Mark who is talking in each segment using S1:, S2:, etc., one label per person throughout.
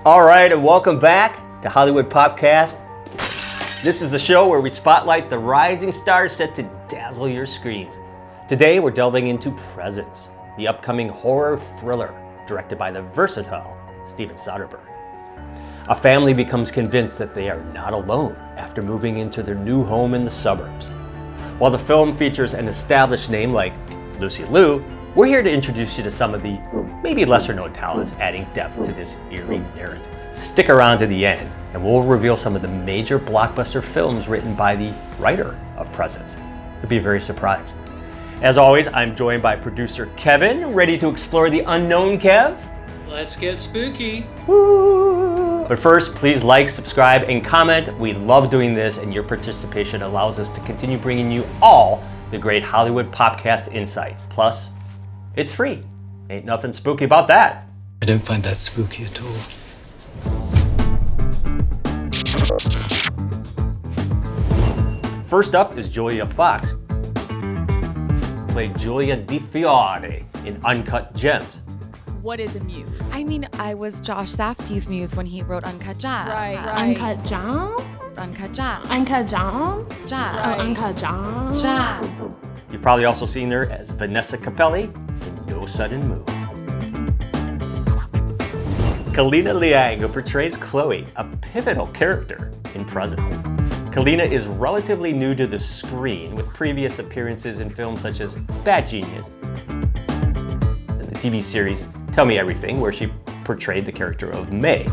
S1: All right, and welcome back to Hollywood Popcast. This is the show where we spotlight the rising stars set to dazzle your screens. Today, we're delving into Presence, the upcoming horror thriller directed by the versatile Steven Soderbergh. A family becomes convinced that they are not alone after moving into their new home in the suburbs. While the film features an established name like Lucy Liu, we're here to introduce you to some of the maybe lesser-known talents adding depth to this eerie narrative. Stick around to the end, and we'll reveal some of the major blockbuster films written by the writer of Presence. You'll be very surprised. As always, I'm joined by producer Keven, ready to explore the unknown. Kev?
S2: Let's get spooky.
S1: Woo! But first, please like, subscribe, and comment. We love doing this, and your participation allows us to continue bringing you all the great Hollywood Popcast insights. Plus, it's free. Ain't nothing spooky about that.
S3: I don't find that spooky at all.
S1: First up is Julia Fox, played Julia Di Fiore in Uncut Gems.
S4: What is a muse?
S5: I mean, I was Josh Safdie's muse when he wrote Uncut Gems.
S4: Right.
S6: Uncut Gems?
S5: Uncut Gems.
S6: Uncut Gems?
S5: Gems.
S6: Uncut Gems?
S5: Gems.
S1: You've probably also seen her as Vanessa Capelli in No Sudden Move. Kalina Liang, who portrays Chloe, a pivotal character in Presence. Kalina is relatively new to the screen, with previous appearances in films such as Bad Genius and the TV series Tell Me Everything, where she portrayed the character of May.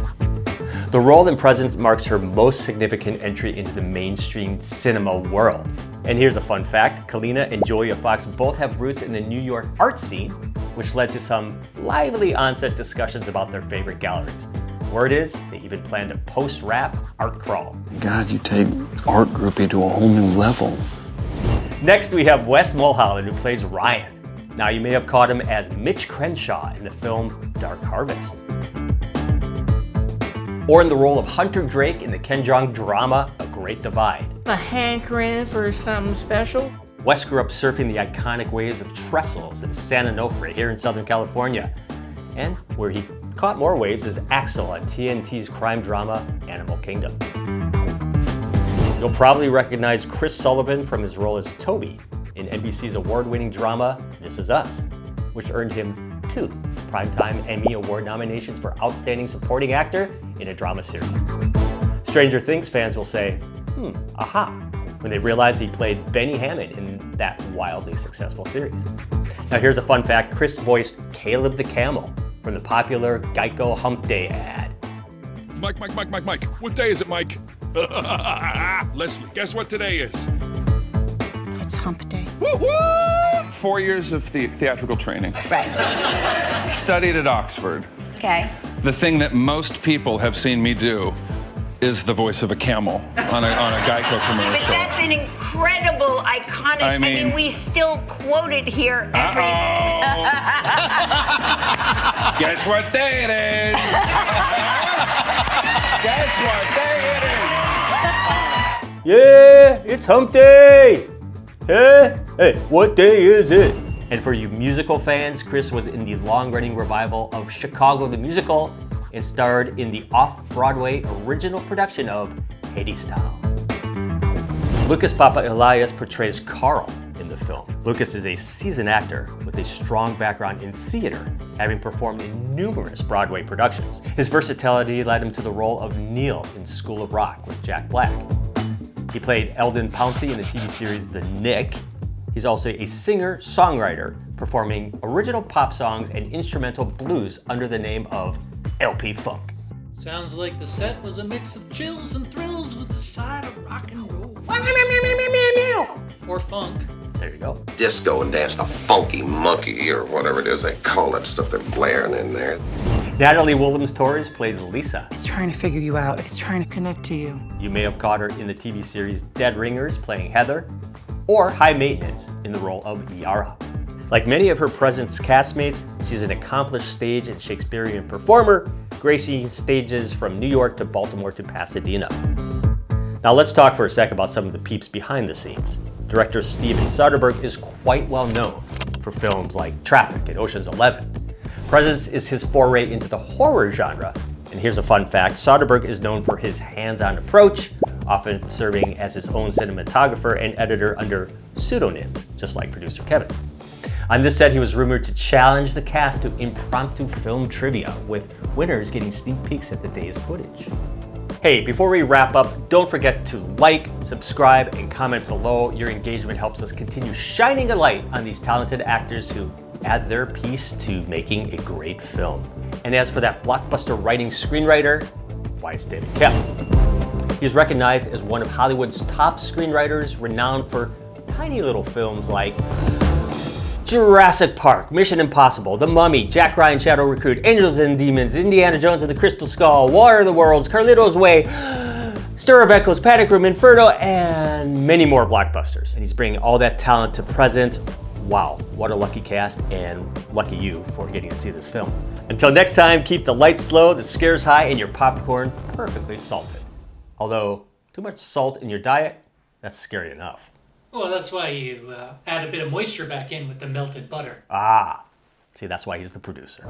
S1: The role in Presence marks her most significant entry into the mainstream cinema world. And here's a fun fact, Kalina and Julia Fox both have roots in the New York art scene, which led to some lively on-set discussions about their favorite galleries. Word is, they even planned a post-rap art crawl.
S3: God, you take art groupie to a whole new level.
S1: Next, we have Wes Mulholland, who plays Ryan. Now, you may have caught him as Mitch Crenshaw in the film Dark Harvest, or in the role of Hunter Drake in the Ken Jeong drama A Great Divide.
S7: A hankering for something special?
S1: Wes grew up surfing the iconic waves of trestles in San Onofre here in Southern California, and where he caught more waves is Axel on TNT's crime drama Animal Kingdom. You'll probably recognize Chris Sullivan from his role as Toby in NBC's award-winning drama This Is Us, which earned him 2 Primetime Emmy Award nominations for Outstanding Supporting Actor in a Drama Series. Stranger Things fans will say, aha, when they realize he played Benny Hammond in that wildly successful series. Now here's a fun fact, Chris voiced Caleb the Camel from the popular Geico Hump Day ad.
S8: Mike, what day is it, Mike? Leslie, guess what today is?
S7: It's hump day.
S8: Woo-hoo! 4 years of theatrical training.
S7: Right.
S8: Studied at Oxford.
S7: Okay.
S8: The thing that most people have seen me do is the voice of a camel on a Geico
S9: But
S8: commercial.
S9: that's an incredible, iconic, I mean we still quote it here every...
S8: Guess what day it is? Guess what day it is?
S1: Yeah, it's hump day! Hey, what day is it? And for you musical fans, Chris was in the long-running revival of Chicago the Musical and starred in the off-Broadway original production of Hadestown. Lucas Papaelias portrays Carl in the film. Lucas is a seasoned actor with a strong background in theater, having performed in numerous Broadway productions. His versatility led him to the role of Neil in School of Rock with Jack Black. He played Eldon Pouncey in the TV series The Nick. He's also a singer-songwriter, performing original pop songs and instrumental blues under the name of LP Funk.
S2: Sounds like the set was a mix of chills and thrills with a side of rock and roll. Or funk.
S1: There you go.
S10: Disco and dance, the funky monkey or whatever it is they call that stuff they're blaring in there.
S1: Natalie Williams-Torres plays Lisa.
S7: It's trying to figure you out. It's trying to connect to you.
S1: You may have caught her in the TV series Dead Ringers playing Heather, or High Maintenance in the role of Yara. Like many of her Presence castmates, she's an accomplished stage and Shakespearean performer, gracing stages from New York to Baltimore to Pasadena. Now let's talk for a sec about some of the peeps behind the scenes. Director Steven Soderbergh is quite well known for films like Traffic and Ocean's 11. Presence is his foray into the horror genre, And here's a fun fact, Soderbergh is known for his hands-on approach, often serving as his own cinematographer and editor under pseudonyms, just like producer Keven. On this set, he was rumored to challenge the cast to impromptu film trivia, with winners getting sneak peeks at the day's footage. Hey, before we wrap up, don't forget to like, subscribe, and comment below. Your engagement helps us continue shining a light on these talented actors who add their piece to making a great film. And as for that blockbuster writing screenwriter, why, it's David Koepp. He is recognized as one of Hollywood's top screenwriters, renowned for tiny little films like Jurassic Park, Mission Impossible, The Mummy, Jack Ryan, Shadow Recruit, Angels and Demons, Indiana Jones and the Crystal Skull, War of the Worlds, Carlito's Way, Stir of Echoes, Panic Room, Inferno, and many more blockbusters. And he's bringing all that talent to present. Wow, what a lucky cast, and lucky you for getting to see this film. Until next time, keep the lights low, the scares high, and your popcorn perfectly salted. Although, too much salt in your diet, that's scary enough.
S2: Well, that's why you add a bit of moisture back in with the melted butter.
S1: Ah, see, that's why he's the producer.